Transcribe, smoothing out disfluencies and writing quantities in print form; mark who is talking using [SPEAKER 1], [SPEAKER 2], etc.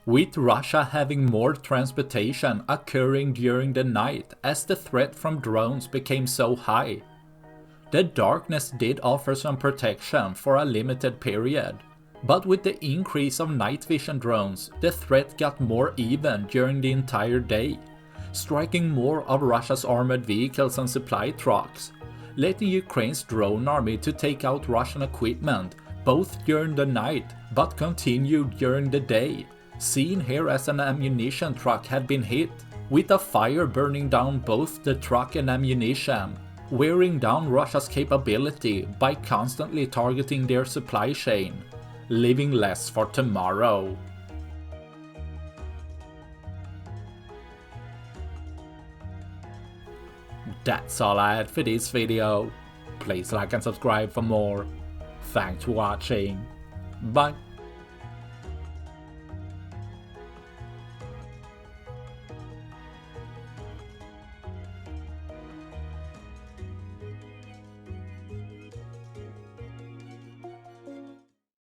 [SPEAKER 1] with Russia having more transportation occurring during the night as the threat from drones became so high. The darkness did offer some protection for a limited period, but with the increase of night vision drones, the threat got more even during the entire day, striking more of Russia's armored vehicles and supply trucks, letting Ukraine's drone army to take out Russian equipment both during the night but continued during the day, seen here as an ammunition truck had been hit, with a fire burning down both the truck and ammunition, wearing down Russia's capability by constantly targeting their supply chain, leaving less for tomorrow. That's all I had for this video. Please like and subscribe for more. Thanks for watching. Bye.